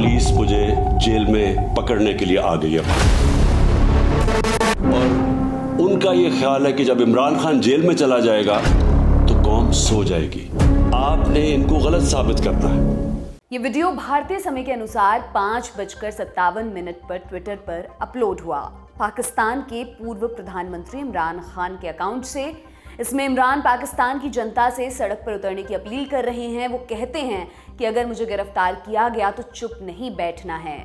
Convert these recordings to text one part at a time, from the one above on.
Police मुझे jail में पकड़ने के लिए आ गई है और उनका ये ख्याल है कि जब इमरान खान जेल में चला जाएगा तो कौम सो जाएगी। आपने इनको गलत साबित करना है। ये वीडियो भारतीय समय के अनुसार 5:57 पर ट्विटर पर अपलोड हुआ। पाकिस्तान के पूर्व प्रधानमंत्री इमरान खान के अकाउंट से। इसमें इमरान पाकिस्तान की जनता से सड़क पर उतरने की अपील कर रहे हैं। वो कहते हैं कि अगर मुझे गिरफ्तार किया गया तो चुप नहीं बैठना है।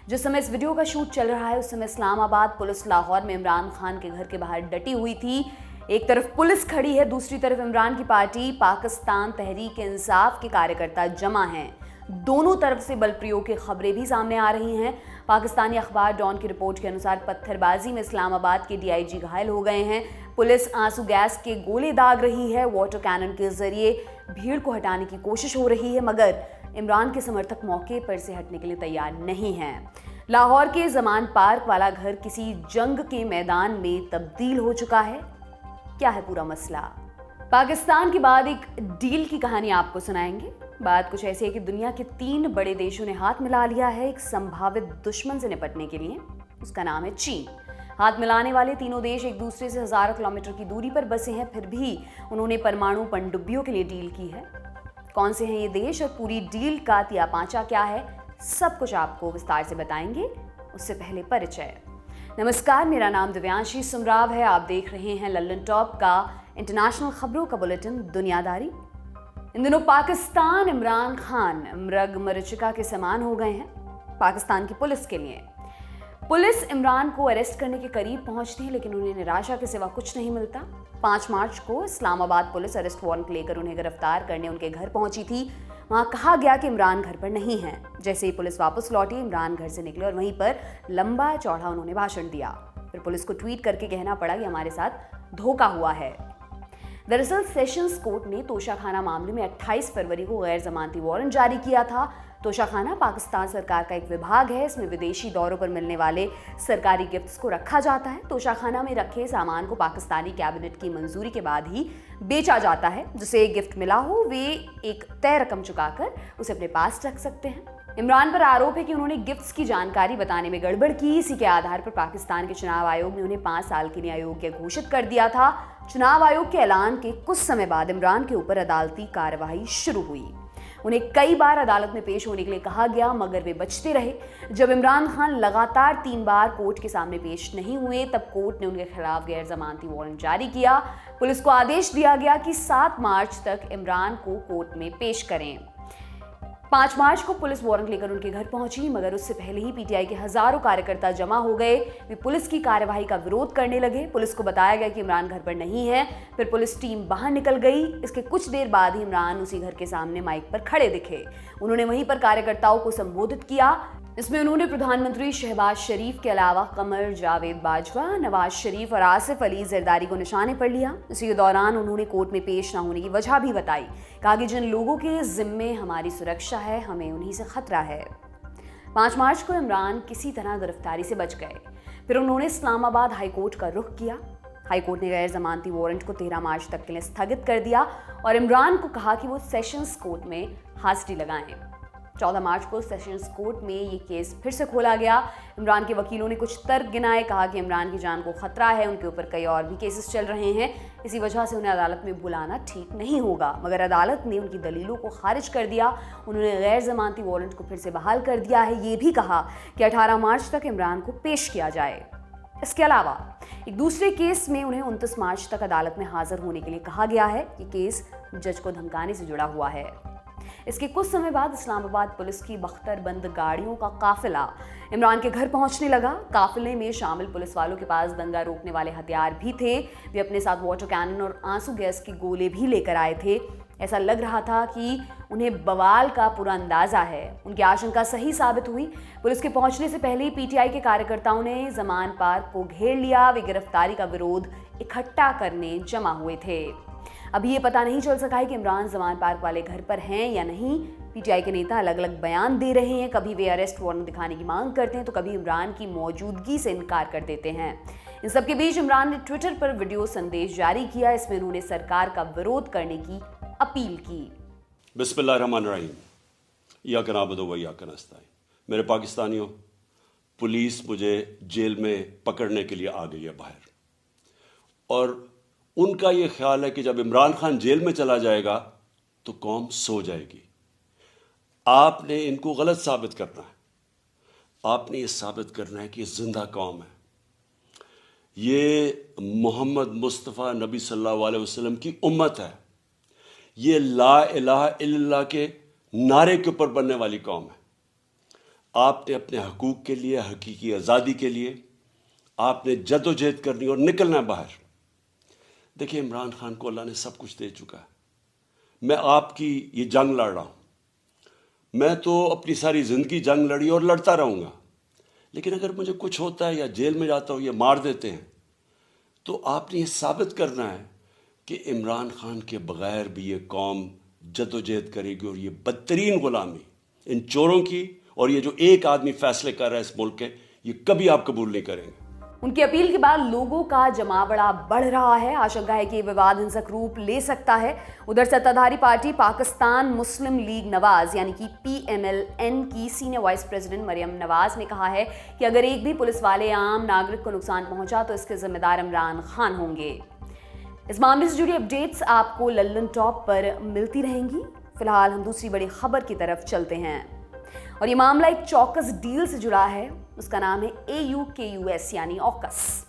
जिस समय इस वीडियो का शूट चल रहा है उस समय इस्लामाबाद पुलिस लाहौर में इमरान खान के घर के बाहर डटी हुई थी। एक तरफ पुलिस खड़ी है, दूसरी तरफ इमरान की पार्टी पाकिस्तान तहरीक इंसाफ के कार्यकर्ता जमा हैं। दोनों तरफ से बल प्रयोग की खबरें भी सामने आ रही हैं। पाकिस्तानी अखबार डॉन की रिपोर्ट के अनुसार पत्थरबाजी में इस्लामाबाद के डीआईजी घायल हो गए हैं। पुलिस आंसू गैस के गोले दाग रही है। वाटर कैनन के जरिए भीड़ को हटाने की कोशिश हो रही है, मगर इमरान के समर्थक मौके पर से हटने के लिए तैयार नहीं हैं। लाहौर के जमान पार्क वाला घर किसी जंग के मैदान में तब्दील हो चुका है। क्या है पूरा मसला? पाकिस्तान के बाद एक डील की कहानी आपको सुनाएंगे। बात कुछ ऐसी है कि दुनिया के 3 बड़े देशों ने हाथ मिला लिया है एक संभावित दुश्मन से निपटने के लिए। उसका नाम है चीन। हाथ मिलाने वाले तीनों देश एक दूसरे से हजारों किलोमीटर की दूरी पर बसे हैं, फिर भी उन्होंने परमाणु पनडुब्बियों के लिए डील की है। कौन से हैं ये देश और पूरी डील का तियापांचा क्या है, सब कुछ आपको विस्तार से बताएंगे। उससे पहले परिचय। नमस्कार, मेरा नाम दिव्यांशी सुमराव है। आप देख रहे हैं लल्लन टॉप का इंटरनेशनल खबरों का बुलेटिन दुनियादारी। इन दिनों पाकिस्तान इमरान खान मृग मरीचिका के समान हो गए हैं पाकिस्तान की पुलिस के लिए। पुलिस इमरान को अरेस्ट करने के करीब पहुंचती है, लेकिन उन्हें निराशा के सिवा कुछ नहीं मिलता। 5 मार्च को इस्लामाबाद पुलिस अरेस्ट वारंट लेकर उन्हें गिरफ्तार करने उनके घर पहुंची थी। वहां कहा गया कि इमरान घर पर नहीं है। जैसे ही पुलिस वापस लौटी, इमरान घर से निकले और वहीं पर लंबा चौड़ा उन्होंने भाषण दिया। फिर पुलिस को ट्वीट करके कहना पड़ा कि हमारे साथ धोखा हुआ है। दरअसल सेशंस कोर्ट ने तोशाखाना मामले में 28 फरवरी को गैर जमानती वारंट जारी किया था। तोशाखाना पाकिस्तान सरकार का एक विभाग है। इसमें विदेशी दौरों पर मिलने वाले सरकारी गिफ्ट्स को रखा जाता है। तोशाखाना में रखे सामान को पाकिस्तानी कैबिनेट की मंजूरी के बाद ही बेचा जाता है। जिसे गिफ्ट मिला हो वे एक तय रकम चुकाकर उसे अपने पास रख सकते हैं। इमरान पर आरोप है कि उन्होंने गिफ्ट्स की जानकारी बताने में गड़बड़ की। इसी के आधार पर पाकिस्तान के चुनाव आयोग ने उन्हें 5 साल के लिए अयोग्य घोषित कर दिया था। चुनाव आयोग के ऐलान के कुछ समय बाद इमरान के ऊपर अदालती कार्रवाई शुरू हुई। उन्हें कई बार अदालत में पेश होने के लिए कहा गया, मगर वे बचते रहे। जब इमरान खान लगातार 3 बार कोर्ट के सामने पेश नहीं हुए, तब कोर्ट ने उनके खिलाफ गैर जमानती वारंट जारी किया। पुलिस को आदेश दिया गया कि 7 मार्च तक इमरान को कोर्ट में पेश करें। 5 मार्च को पुलिस वारंट लेकर उनके घर पहुंची, मगर उससे पहले ही पीटीआई के हजारों कार्यकर्ता जमा हो गए। वे पुलिस की कार्यवाही का विरोध करने लगे। पुलिस को बताया गया कि इमरान घर पर नहीं है। फिर पुलिस टीम बाहर निकल गई। इसके कुछ देर बाद ही इमरान उसी घर के सामने माइक पर खड़े दिखे। उन्होंने वहीं पर कार्यकर्ताओं को संबोधित किया। इसमें उन्होंने प्रधानमंत्री शहबाज शरीफ के अलावा कमर जावेद बाजवा, नवाज शरीफ और आसिफ अली जरदारी को निशाने पर लिया। इसी दौरान उन्होंने कोर्ट में पेश न होने की वजह भी बताई। कहा कि जिन लोगों के जिम्मे हमारी सुरक्षा है, हमें उन्हीं से खतरा है। 5 मार्च को इमरान किसी तरह गिरफ्तारी से बच गए। फिर उन्होंने इस्लामाबाद हाईकोर्ट का रुख किया। हाईकोर्ट ने गैर जमानती वारंट को 13 मार्च तक के लिए स्थगित कर दिया और इमरान को कहा कि वो सेशंस कोर्ट में हाजिरी लगाएं। 14 मार्च को सेशंस कोर्ट में ये केस फिर से खोला गया। इमरान के वकीलों ने कुछ तर्क गिनाए। कहा कि इमरान की जान को खतरा है, उनके ऊपर कई और भी केसेस चल रहे हैं, इसी वजह से उन्हें अदालत में बुलाना ठीक नहीं होगा। मगर अदालत ने उनकी दलीलों को खारिज कर दिया। उन्होंने गैर जमानती वारंट को फिर से बहाल कर दिया है। ये भी कहा कि 18 मार्च तक इमरान को पेश किया जाए। इसके अलावा एक दूसरे केस में उन्हें 29 मार्च तक अदालत में हाजिर होने के लिए कहा गया है। ये केस जज को धमकाने से जुड़ा हुआ है। इसके कुछ समय बाद इस्लामाबाद पुलिस की बख्तरबंद गाड़ियों का काफिला इमरान के घर पहुंचने लगा। काफिले में शामिल पुलिस वालों के पास दंगा रोकने वाले हथियार भी थे। वे अपने साथ वाटर कैनन और आंसू गैस के गोले भी लेकर आए थे। ऐसा लग रहा था कि उन्हें बवाल का पूरा अंदाजा है। उनकी आशंका सही साबित हुई। पुलिस के पहुंचने से पहले ही पीटीआई के कार्यकर्ताओं ने जमान पार्क को घेर लिया। वे गिरफ्तारी का विरोध इकट्ठा करने जमा हुए थे। अभी ये पता नहीं चल सका है कि इमरान जमान पार्क वाले घर पर हैं या नहीं। पीटीआई के नेता अलग अलग बयान दे रहे हैं। कभी वे अरेस्ट वारंट दिखाने की मांग करते हैं तो कभी इमरान की मौजूदगी से इनकार कर देते हैं। इन सबके बीच इमरान ने ट्विटर पर वीडियो संदेश जारी किया। इसमें उन्होंने सरकार का विरोध करने की अपील की। बिस्मिल्लाहिर्रहमानिर्रहीम। या कनाबदो व या कनस्ताइन। मेरे पाकिस्तानियों, पुलिस मुझे जेल में पकड़ने के लिए आ गई है बाहर, और उनका ये ख्याल है कि जब इमरान खान जेल में चला जाएगा तो कौम सो जाएगी। आपने इनको गलत साबित करना है। आपने ये साबित करना है कि ये जिंदा कौम है, ये मोहम्मद मुस्तफ़ा नबी सल्लल्लाहु अलैहि वसल्लम की उम्मत है, ये ला इलाहा इल्लल्लाह के नारे के ऊपर बनने वाली कौम है। आपने अपने हकूक़ के लिए, हकीकी आज़ादी के लिए आपने जदोजहद करनी और निकलना है बाहर। देखिए, इमरान खान को अल्लाह ने सब कुछ दे चुका है। मैं आपकी ये जंग लड़ रहा हूँ, मैं तो अपनी सारी ज़िंदगी जंग लड़ी और लड़ता रहूँगा, लेकिन अगर मुझे कुछ होता है या जेल में जाता हूँ या मार देते हैं, तो आपने ये साबित करना है कि इमरान खान के बग़ैर भी ये कौम जदोजहद करेगी, और ये बदतरीन ग़ुलामी इन चोरों की और ये जो एक आदमी फैसले कर रहा है इस मुल्क के, ये कभी आप कबूल नहीं करेंगे। उनकी अपील के बाद लोगों का जमावड़ा बढ़ रहा है। आशंका है कि ये विवाद हिंसक रूप ले सकता है। उधर सत्ताधारी पार्टी पाकिस्तान मुस्लिम लीग नवाज यानी कि PMLN की senior vice president Maryam Nawaz ने कहा है कि अगर एक भी पुलिस वाले आम नागरिक को नुकसान पहुंचा तो इसके जिम्मेदार इमरान खान होंगे। इस मामले से जुड़ी अपडेट्स आपको लल्लन टॉप पर मिलती रहेंगी। फिलहाल हम दूसरी बड़ी खबर की तरफ चलते हैं, और ये मामला एक चौकस डील से जुड़ा है। उसका नाम है AUKUS यानी ऑकस।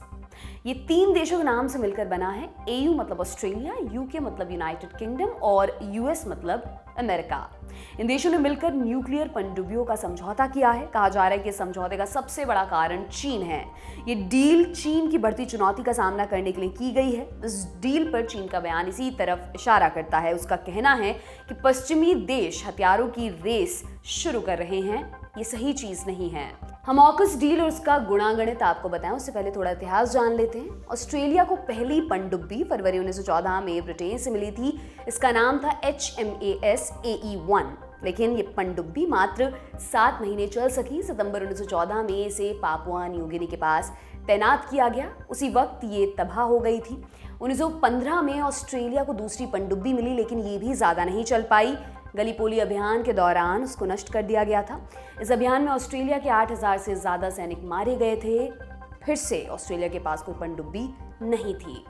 ये 3 देशों के नाम से मिलकर बना है। AU मतलब ऑस्ट्रेलिया, UK मतलब यूनाइटेड किंगडम और US मतलब अमेरिका। इन देशों ने मिलकर न्यूक्लियर पनडुब्बियों का समझौता किया है। कहा जा रहा है कि इस समझौते का सबसे बड़ा कारण चीन है। ये डील चीन की बढ़ती चुनौती का सामना करने के लिए की गई है। इस डील पर चीन का बयान इसी तरफ इशारा करता है। उसका कहना है कि पश्चिमी देश हथियारों की रेस शुरू कर रहे हैं। ये सही चीज नहीं है। हम ऑकस डील और उसका गुणागणित आपको बताएं, उससे पहले थोड़ा इतिहास जान लेते हैं। ऑस्ट्रेलिया को पहली पनडुब्बी फरवरी 1914 में ब्रिटेन से मिली थी। इसका नाम था HMAS AE1, लेकिन ये पनडुब्बी मात्र 7 महीने चल सकी। सितंबर 1914 में इसे पापुआ न्यू गिनी के पास तैनात किया गया। उसी वक्त ये तबाह हो गई थी। 1915 में ऑस्ट्रेलिया को दूसरी पनडुब्बी मिली, लेकिन ये भी ज़्यादा नहीं चल पाई। गलीपोली अभियान के दौरान उसको नष्ट कर दिया गया था। इस अभियान में ऑस्ट्रेलिया के 8000 से ज़्यादा सैनिक मारे गए थे। फिर से ऑस्ट्रेलिया के पास कोई पनडुब्बी नहीं थी।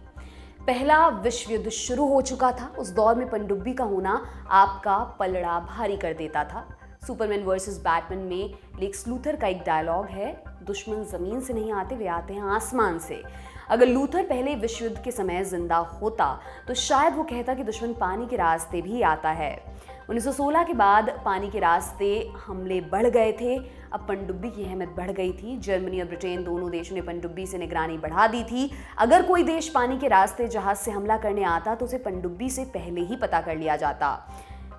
पहला विश्व युद्ध शुरू हो चुका था। उस दौर में पनडुब्बी का होना आपका पलड़ा भारी कर देता था। सुपरमैन वर्सेस बैटमैन में लेक्स लूथर का एक डायलॉग है, दुश्मन ज़मीन से नहीं आते, वे आते हैं आसमान से। अगर लूथर पहले विश्व युद्ध के समय जिंदा होता तो शायद वो कहता कि दुश्मन पानी के रास्ते भी आता है। 1916 के बाद पानी के रास्ते हमले बढ़ गए थे। अब पनडुब्बी की अहमियत बढ़ गई थी। जर्मनी और ब्रिटेन दोनों देशों ने पनडुब्बी से निगरानी बढ़ा दी थी। अगर कोई देश पानी के रास्ते जहाज से हमला करने आता तो उसे पनडुब्बी से पहले ही पता कर लिया जाता।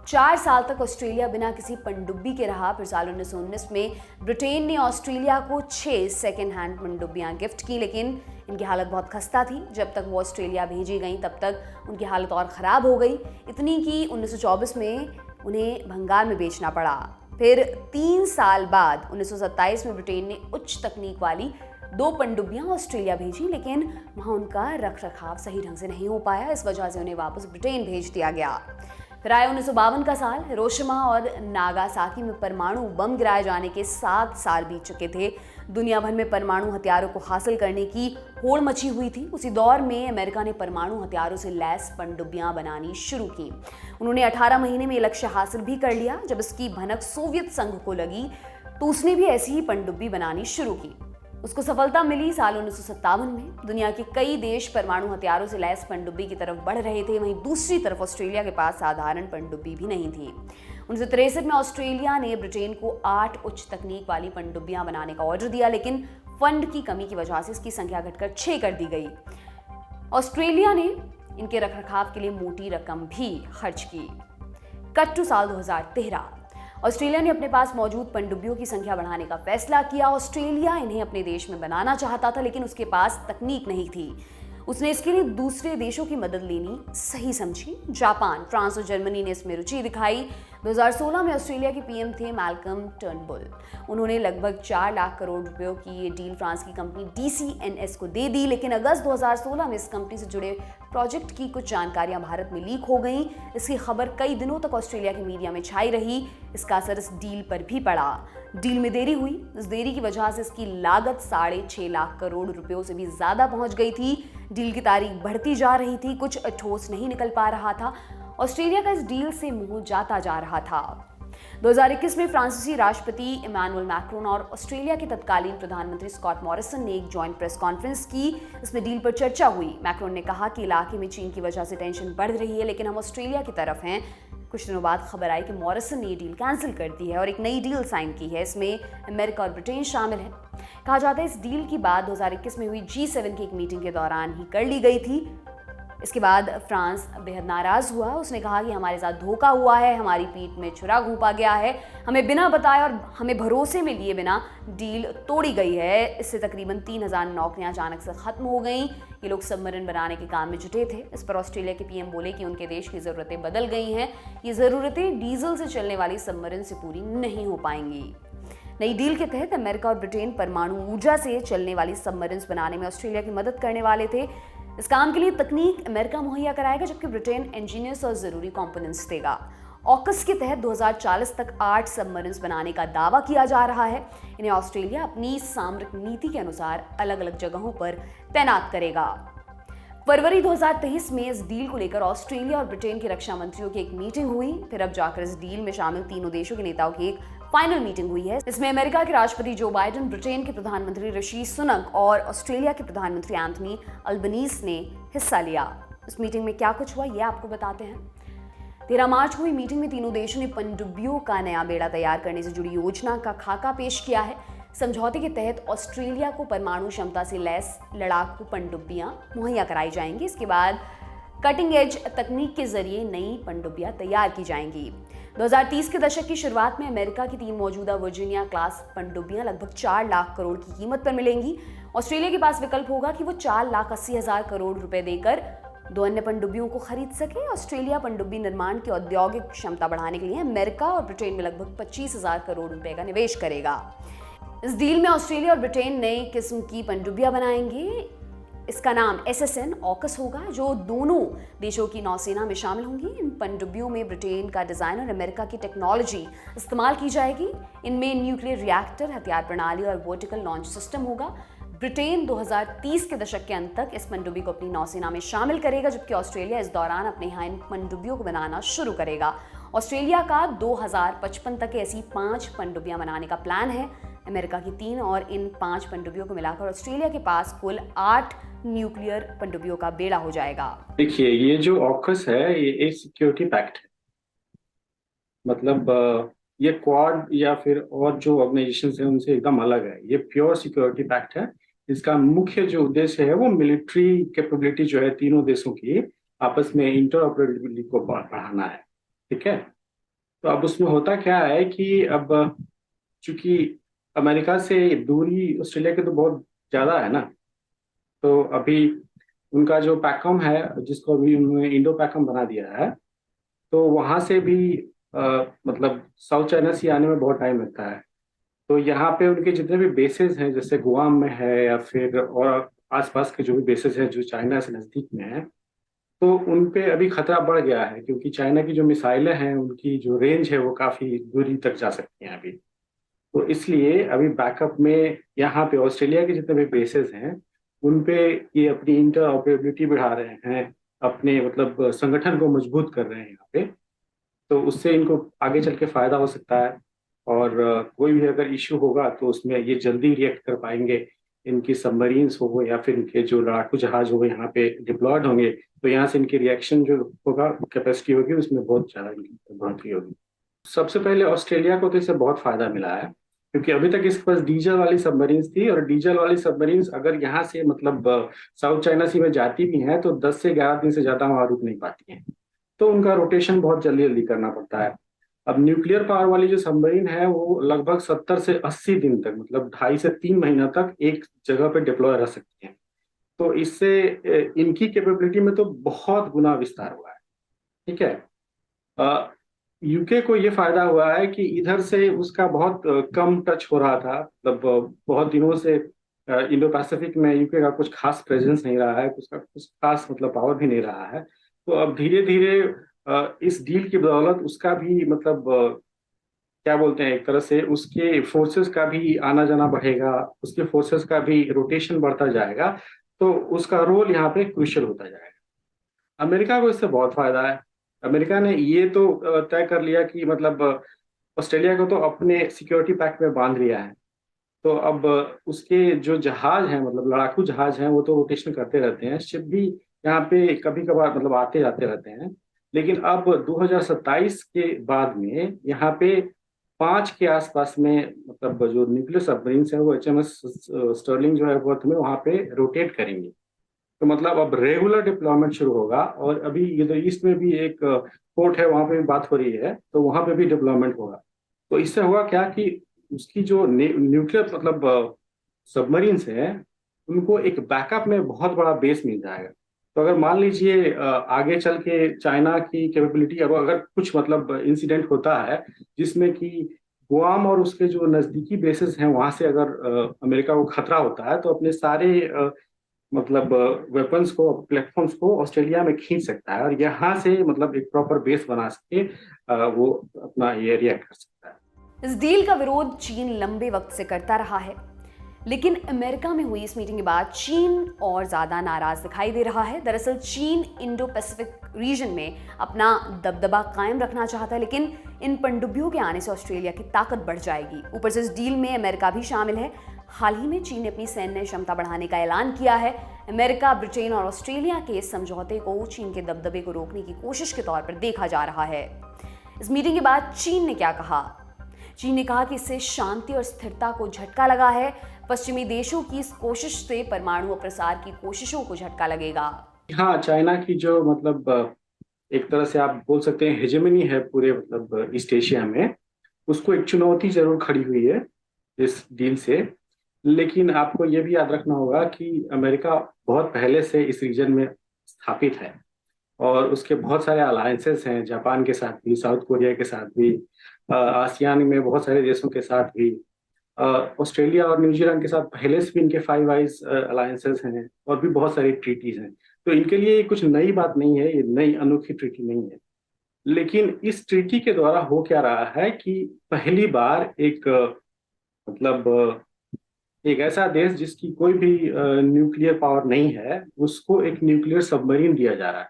4 साल तक ऑस्ट्रेलिया बिना किसी पनडुब्बी के रहा। फिर साल 1919 में ब्रिटेन ने ऑस्ट्रेलिया को 6 सेकेंड हैंड पनडुब्बियां गिफ्ट की, लेकिन इनकी हालत बहुत खस्ता थी। जब तक वो ऑस्ट्रेलिया भेजी गई तब तक उनकी हालत और ख़राब हो गई, इतनी कि 1924 में उन्हें भंगार में बेचना पड़ा। फिर 3 साल बाद 1927 में ब्रिटेन ने उच्च तकनीक वाली 2 पनडुब्बियां ऑस्ट्रेलिया भेजी, लेकिन वहाँ उनका रख रखाव सही ढंग से नहीं हो पाया। इस वजह से उन्हें वापस ब्रिटेन भेज दिया गया। फिर आया 1952 का साल। हिरोशिमा और नागासाकी में परमाणु बम गिराए जाने के 7 साल बीत चुके थे। दुनिया भर में परमाणु हथियारों को हासिल करने की होड़ मची हुई थी। उसी दौर में अमेरिका ने परमाणु हथियारों से लैस पनडुब्बियां बनानी शुरू की। उन्होंने 18 महीने में लक्ष्य हासिल भी कर लिया। जब इसकी भनक सोवियत संघ को लगी तो उसने भी ऐसी ही पनडुब्बी बनानी शुरू की। उसको सफलता मिली। साल 1957 में दुनिया के कई देश परमाणु हथियारों से लैस पनडुब्बी की तरफ बढ़ रहे थे। वहीं दूसरी तरफ ऑस्ट्रेलिया के पास साधारण पनडुब्बी भी नहीं थी। 1963 में ऑस्ट्रेलिया ने ब्रिटेन को 8 उच्च तकनीक वाली पनडुब्बियां बनाने का ऑर्डर दिया, लेकिन फंड की कमी की वजह से इसकी संख्या घटकर 6 कर दी गई। ऑस्ट्रेलिया ने इनके रखरखाव के लिए मोटी रकम भी खर्च की। कट टू साल 2013। ऑस्ट्रेलिया ने अपने पास मौजूद पनडुब्बियों की संख्या बढ़ाने का फैसला किया। ऑस्ट्रेलिया इन्हें अपने देश में बनाना चाहता था, लेकिन उसके पास तकनीक नहीं थी। उसने इसके लिए दूसरे देशों की मदद लेनी सही समझी। जापान, फ्रांस और जर्मनी ने इसमें रुचि दिखाई। 2016 में ऑस्ट्रेलिया के पीएम थे मैल्कम टर्नबुल। उन्होंने लगभग 4 लाख करोड़ रुपयों की ये डील फ्रांस की कंपनी DCNS को दे दी, लेकिन अगस्त 2016 में इस कंपनी से जुड़े प्रोजेक्ट की कुछ जानकारियां भारत में लीक हो गईं। इसकी खबर कई दिनों तक ऑस्ट्रेलिया के मीडिया में छाई रही। इसका असर इस डील पर भी पड़ा। डील में देरी हुई। इस देरी की वजह से इसकी लागत 6.5 लाख करोड़ रुपयों से भी ज्यादा पहुंच गई थी। डील की तारीख बढ़ती जा रही थी, कुछ ठोस नहीं निकल पा रहा था। ऑस्ट्रेलिया का इस डील से मुंह जाता जा रहा था। 2021 में फ्रांसीसी राष्ट्रपति इमैनुअल मैक्रोन और ऑस्ट्रेलिया के तत्कालीन प्रधानमंत्री स्कॉट मॉरिसन ने एक जॉइंट प्रेस कॉन्फ्रेंस की। इसमें डील पर चर्चा हुई। मैक्रोन ने कहा कि इलाके में चीन की वजह से टेंशन बढ़ रही है, लेकिन हम ऑस्ट्रेलिया की तरफ हैं। कुछ दिनों बाद खबर आई कि मॉरिसन ने ये डील कैंसिल कर दी है और एक नई डील साइन की है। इसमें अमेरिका और ब्रिटेन शामिल है। कहा जाता है इस डील की बात 2021 में हुई G7 की एक मीटिंग के दौरान ही कर ली गई थी। इसके बाद फ्रांस बेहद नाराज हुआ। उसने कहा कि हमारे साथ धोखा हुआ है, हमारी पीठ में छुरा घोंपा गया है, हमें बिना बताए और हमें भरोसे में लिए बिना डील तोड़ी गई है। इससे तकरीबन 3000 नौकरियां अचानक से खत्म हो गईं। ये लोग सबमरीन बनाने के काम में जुटे थे। इस पर ऑस्ट्रेलिया के पीएम बोले कि उनके देश की ज़रूरतें बदल गई हैं। ये ज़रूरतें डीजल से चलने वाली सबमरीन से पूरी नहीं हो पाएंगी। नई डील के तहत अमेरिका और ब्रिटेन परमाणु ऊर्जा से चलने वाली सबमरीन्स बनाने में ऑस्ट्रेलिया की मदद करने वाले थे। इस काम के लिए तकनीक अमेरिका मुहैया कराएगा, जबकि ब्रिटेन इंजीनियर्स और जरूरी कंपोनेंट्स देगा। ऑकस के तहत 2040 तक 8 सबमरीन्स बनाने का दावा किया जा रहा है। इन्हें ऑस्ट्रेलिया अपनी सामरिक नीति के अनुसार अलग अलग जगहों पर तैनात करेगा। फरवरी 2023 में इस डील को लेकर ऑस्ट्रेलिया और ब्रिटेन के रक्षा मंत्रियों की एक मीटिंग हुई। फिर अब जाकर इस डील में शामिल तीनों देशों के नेताओं की एक फाइनल मीटिंग हुई है। इसमें अमेरिका के राष्ट्रपति जो बाइडेन, ब्रिटेन के प्रधानमंत्री ऋषि सुनक और ऑस्ट्रेलिया के प्रधानमंत्री एंथनी अल्बनीज ने हिस्सा लिया। इस मीटिंग में क्या कुछ हुआ ये आपको बताते हैं। 13 मार्च को हुई मीटिंग में तीनों देशों ने पनडुब्बियों का नया बेड़ा तैयार करने से जुड़ी योजना का खाका पेश किया है। समझौते के तहत ऑस्ट्रेलिया को परमाणु क्षमता से लैस लड़ाकू पनडुब्बियां मुहैया कराई जाएंगी। इसके बाद कटिंग एज तकनीक के जरिए नई पनडुब्बियां तैयार की जाएंगी। 2030 के दशक की शुरुआत में अमेरिका की 3 मौजूदा वर्जीनिया क्लास पनडुब्बियां लगभग 4 लाख करोड़ की कीमत पर मिलेंगी। ऑस्ट्रेलिया के पास विकल्प होगा कि वो 4,80,000 करोड़ रुपए देकर 2 अन्य पनडुब्बियों को खरीद सके। ऑस्ट्रेलिया पनडुब्बी निर्माण की औद्योगिक क्षमता बढ़ाने के लिए अमेरिका और ब्रिटेन में लगभग 25,000 करोड़ रुपए का निवेश करेगा। इस डील में ऑस्ट्रेलिया और ब्रिटेन नई किस्म की पनडुब्बियां बनाएंगे। इसका नाम SSN ऑकस होगा, जो दोनों देशों की नौसेना में शामिल होंगी। इन पनडुब्बियों में ब्रिटेन का डिजाइन और अमेरिका की टेक्नोलॉजी इस्तेमाल की जाएगी। इनमें न्यूक्लियर रिएक्टर, हथियार प्रणाली और वर्टिकल लॉन्च सिस्टम होगा। ब्रिटेन 2030 के दशक के अंत तक इस पनडुब्बी को अपनी नौसेना में शामिल करेगा, जबकि ऑस्ट्रेलिया इस दौरान अपने यहाँ इन पनडुब्बियों को बनाना शुरू करेगा। ऑस्ट्रेलिया का 2055 तक ऐसी 5 पनडुब्बियां बनाने का प्लान है। अमेरिका की 3 और इन 5 पनडुब्बियों को मिलाकर ऑस्ट्रेलिया के पास कुल 8 न्यूक्लियर पनडुब्बियों का बेड़ा हो जाएगा। देखिए, ये जो ऑकस है ये एक सिक्योरिटी पैक्ट है। मतलब ये क्वाड या फिर और जो ऑर्गेनाइजेशन है उनसे एकदम अलग है। ये प्योर सिक्योरिटी पैक्ट है। इसका मुख्य जो उद्देश्य है वो मिलिट्री कैपेबिलिटी जो है तीनों देशों की आपस में इंटरऑपरेबिलिटी को बढ़ाना है। ठीक है, तो अब उसमें होता क्या है कि अब चूंकि अमेरिका से दूरी ऑस्ट्रेलिया की तो बहुत ज्यादा है ना, तो अभी उनका जो पैकम है जिसको अभी उन्होंने इंडो पैकम बना दिया है, तो वहां से भी मतलब साउथ चाइना सी आने में बहुत टाइम लगता है। तो यहाँ पे उनके जितने भी बेसेस हैं, जैसे गुआम में है या फिर और आसपास के जो भी बेसेस हैं जो चाइना से नजदीक में है, तो उन पे अभी खतरा बढ़ गया है, क्योंकि चाइना की जो मिसाइलें हैं उनकी जो रेंज है वो काफी दूरी तक जा सकती हैं अभी। तो इसलिए अभी बैकअप में यहाँ पे ऑस्ट्रेलिया के जितने भी बेसेस हैं उन पे ये अपनी इंटरऑपरेबिलिटी बढ़ा रहे हैं, अपने मतलब संगठन को मजबूत कर रहे हैं यहाँ पे। तो उससे इनको आगे चल के फायदा हो सकता है, और कोई भी अगर इश्यू होगा तो उसमें ये जल्दी रिएक्ट कर पाएंगे। इनकी सबमरीन्स हो या फिर इनके जो लड़ाकू जहाज हो यहाँ पे डिप्लॉयड होंगे, तो यहाँ से इनकी रिएक्शन जो होगा, कैपेसिटी होगी, उसमें बहुत ज़्यादा इनकी बढ़ोतरी होगी। सबसे पहले ऑस्ट्रेलिया को तो इससे बहुत फायदा मिला है, क्योंकि अभी तक इसके पास डीजल वाली सबमरीन्स थी, और डीजल वाली सबमरीन्स अगर यहाँ से मतलब साउथ चाइना सी में जाती भी हैं तो 10 से 11 दिन से ज्यादा वहां रुक नहीं पाती हैं। तो उनका रोटेशन बहुत जल्दी जल्दी करना पड़ता है। अब न्यूक्लियर पावर वाली जो सबमरीन है वो लगभग 70 से 80 दिन तक, मतलब 2.5 से 3 महीना तक एक जगह पे डिप्लॉय रह सकती हैं। तो इससे इनकी कैपेबिलिटी में तो बहुत गुना विस्तार हुआ है। ठीक है, यूके को ये फायदा हुआ है कि इधर से उसका बहुत कम टच हो रहा था, मतलब बहुत दिनों से इंडो पैसिफिक में यूके का कुछ खास प्रेजेंस नहीं रहा है, उसका कुछ खास मतलब पावर भी नहीं रहा है। तो अब धीरे धीरे इस डील की बदौलत उसका भी मतलब क्या बोलते हैं, एक तरह से उसके फोर्सेस का भी आना जाना बढ़ेगा, उसके फोर्सेस का भी रोटेशन बढ़ता जाएगा। तो उसका रोल यहाँ पे क्रूशियल होता जाएगा। अमेरिका को इससे बहुत फायदा है। अमेरिका ने ये तो तय कर लिया कि मतलब ऑस्ट्रेलिया को तो अपने सिक्योरिटी पैक्ट में बांध लिया है। तो अब उसके जो जहाज हैं, मतलब लड़ाकू जहाज हैं, वो तो रोटेशन करते रहते हैं, शिप भी यहाँ पे कभी कभार मतलब आते जाते रहते हैं। लेकिन अब 2027 के बाद में यहाँ पे 5 के आसपास में मतलब जो न्यूक्लियर सबमरीन है वो HMS स्टर्लिंग जो है वो तुम्हें वहाँ पे रोटेट करेंगे। तो मतलब अब रेगुलर डिप्लॉयमेंट शुरू होगा। और अभी इधर ईस्ट में भी एक पोर्ट है, वहाँ पे भी बात हो रही है, तो वहाँ पे भी डिप्लॉयमेंट होगा। तो इससे होगा क्या कि उसकी जो न्यूक्लियर मतलब सबमरीन्स हैं, उनको एक बैकअप में बहुत बड़ा बेस मिल जाएगा। तो अगर मान लीजिए आगे चल के चाइना की कैपेबिलिटी, अगर कुछ मतलब इंसिडेंट होता है जिसमें कि गुआम और उसके जो नजदीकी बेसेस हैं वहां से अगर अमेरिका को खतरा होता है, तो अपने सारे मतलब वेपन्स को, प्लेटफॉर्म्स को ऑस्ट्रेलिया में खींच सकता है और यहाँ से मतलब एक प्रॉपर बेस बना सके वो अपना ये रिएक्ट कर सकता है। इस डील का विरोध चीन लंबे वक्त से करता रहा है, लेकिन अमेरिका में हुई इस मीटिंग के बाद चीन और ज्यादा नाराज दिखाई दे रहा है। दरअसल चीन इंडो पैसिफिक रीजन में अपना दबदबा कायम रखना चाहता है, लेकिन इन पनडुब्बियों के आने से ऑस्ट्रेलिया की ताकत बढ़ जाएगी। ऊपर से इस डील में अमेरिका भी शामिल है। हाल ही में चीन ने अपनी सैन्य क्षमता बढ़ाने का ऐलान किया है। अमेरिका, ब्रिटेन और ऑस्ट्रेलिया के इस समझौते को चीन के दबदबे को रोकने की कोशिश के तौर पर देखा जा रहा है। इस मीटिंग के बाद चीन ने क्या कहा? चीन ने कहा कि इससे शांति और स्थिरता को झटका लगा है। पश्चिमी देशों की इस कोशिश से परमाणु प्रसार की कोशिशों को झटका लगेगा। हाँ, चाइना की जो मतलब एक तरह से आप बोल सकते हैं हेजेमनी है पूरे मतलब ईस्ट एशिया में, उसको एक चुनौती जरूर खड़ी हुई है इस डील से। लेकिन आपको ये भी याद रखना होगा कि अमेरिका बहुत पहले से इस रीजन में स्थापित है और उसके बहुत सारे अलायंसेस हैं, जापान के साथ भी, साउथ कोरिया के साथ भी, आसियान में बहुत सारे देशों के साथ भी, ऑस्ट्रेलिया और न्यूजीलैंड के साथ पहले से भी इनके 5 आइज अलायंसेस हैं और भी बहुत सारी ट्रीटीज हैं। तो इनके लिए कुछ नई बात नहीं है, ये नई अनोखी ट्रीटी नहीं है। लेकिन इस ट्रीटी के द्वारा हो क्या रहा है कि पहली बार एक मतलब एक ऐसा देश जिसकी कोई भी न्यूक्लियर पावर नहीं है, उसको एक न्यूक्लियर सबमरीन दिया जा रहा है।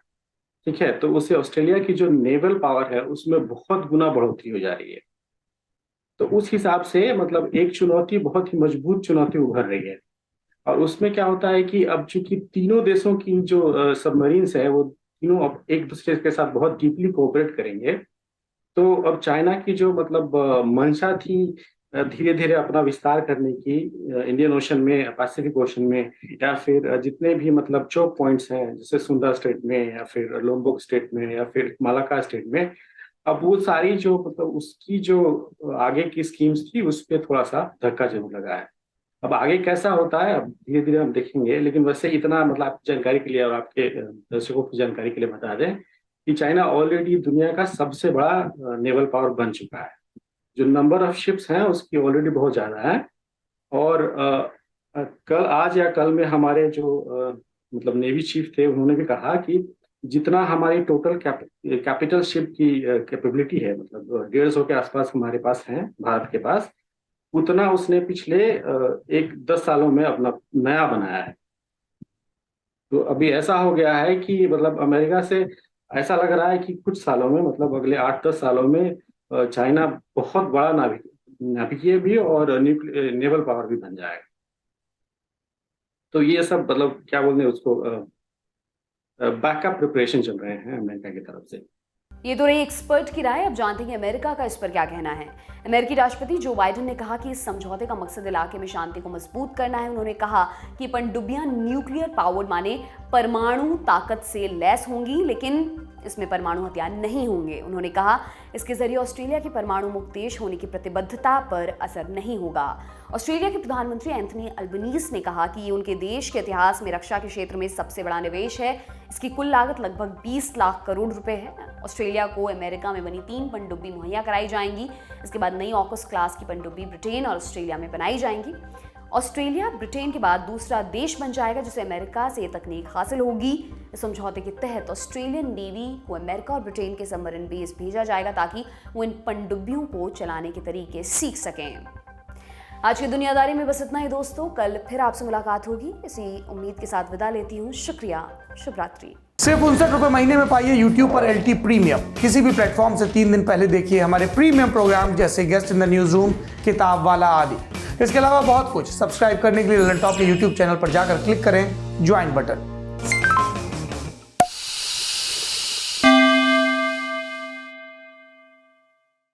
ठीक है, तो उससे ऑस्ट्रेलिया की जो नेवल पावर है उसमें बहुत गुना बढ़ोतरी हो जा रही है। तो उस हिसाब से मतलब एक चुनौती, बहुत ही मजबूत चुनौती उभर रही है। और उसमें क्या होता है कि अब चूंकि तीनों देशों की जो सबमरीन्स है वो तीनों अब एक दूसरे के साथ बहुत डीपली कोऑपरेट करेंगे। तो अब चाइना की जो मतलब मंशा थी धीरे धीरे अपना विस्तार करने की इंडियन ओशन में, पैसिफिक ओशन में, या फिर जितने भी मतलब चोक पॉइंट्स हैं जैसे सुंदा स्टेट में या फिर लोम्बोक स्टेट में या फिर मालाका स्टेट में, अब वो सारी जो मतलब उसकी जो आगे की स्कीम्स थी उस पर थोड़ा सा धक्का जरूर लगा है। अब आगे कैसा होता है अब धीरे धीरे हम देखेंगे। लेकिन वैसे इतना मतलब आपकी जानकारी के लिए और आपके दर्शकों की जानकारी के लिए बता दें कि चाइना ऑलरेडी दुनिया का सबसे बड़ा नेवल पावर बन चुका है। जो नंबर ऑफ शिप्स हैं उसकी ऑलरेडी बहुत ज्यादा है। और कल, आज या कल में हमारे जो मतलब नेवी चीफ थे उन्होंने भी कहा कि जितना हमारी टोटल कैपिटल शिप की कैपेबिलिटी है, मतलब 150 के आसपास हमारे पास है भारत के पास, उतना उसने पिछले 10 सालों में अपना नया बनाया है। तो अभी ऐसा हो गया है कि मतलब अमेरिका से ऐसा लग रहा है कि कुछ सालों में, मतलब अगले 8-10 सालों में चाइना बहुत बड़ा नाभिकीय भी और नेवल पावर भी बन जाएगा। तो ये सब मतलब क्या बोलते हैं उसको, बैकअप प्रिपरेशन चल रहे हैं अमेरिका की तरफ से। ये तो रही एक्सपर्ट की राय। अब जानते हैं अमेरिका का इस पर क्या कहना है। अमेरिकी राष्ट्रपति जो बाइडेन ने कहा कि इस समझौते का मकसद इलाके में शांति को मजबूत करना है। उन्होंने कहा कि पनडुब्बियां न्यूक्लियर पावर माने परमाणु ताकत से लैस होंगी, लेकिन इसमें परमाणु हथियार नहीं होंगे। उन्होंने कहा इसके जरिए ऑस्ट्रेलिया के परमाणु मुक्त देश होने की प्रतिबद्धता पर असर नहीं होगा। ऑस्ट्रेलिया के प्रधानमंत्री एंथनी अल्बनीज ने कहा कि ये उनके देश के इतिहास में रक्षा के क्षेत्र में सबसे बड़ा निवेश है। इसकी कुल लागत लगभग 20 लाख करोड़ रुपए है। ऑस्ट्रेलिया को अमेरिका में बनी 3 पनडुब्बी मुहैया कराई जाएंगी। इसके बाद नई ऑकस क्लास की पनडुब्बी ब्रिटेन और ऑस्ट्रेलिया में बनाई जाएंगी। ऑस्ट्रेलिया ब्रिटेन के बाद दूसरा देश बन जाएगा जिसे अमेरिका से ये तकनीक हासिल होगी। इस समझौते के तहत ऑस्ट्रेलियन नेवी को अमेरिका और ब्रिटेन के सबमरीन बेस भेजा जाएगा ताकि वो इन पनडुब्बियों को चलाने के तरीके सीख सकें। आज की दुनियादारी में बस इतना ही दोस्तों। कल फिर आपसे मुलाकात होगी। इसी उम्मीद के साथ विदा लेती हूँ। शुक्रिया, शुभ रात्रि। सिर्फ 59 रुपए महीने में पाइए YouTube पर LT प्रीमियम। किसी भी प्लेटफॉर्म से 3 दिन पहले देखिए हमारे प्रीमियम प्रोग्राम जैसे guest in the news room, किताब वाला आदि। इसके अलावा बहुत कुछ। सब्सक्राइब करने के लिए ललन टॉप के YouTube चैनल पर जाकर क्लिक करें ज्वाइन बटन।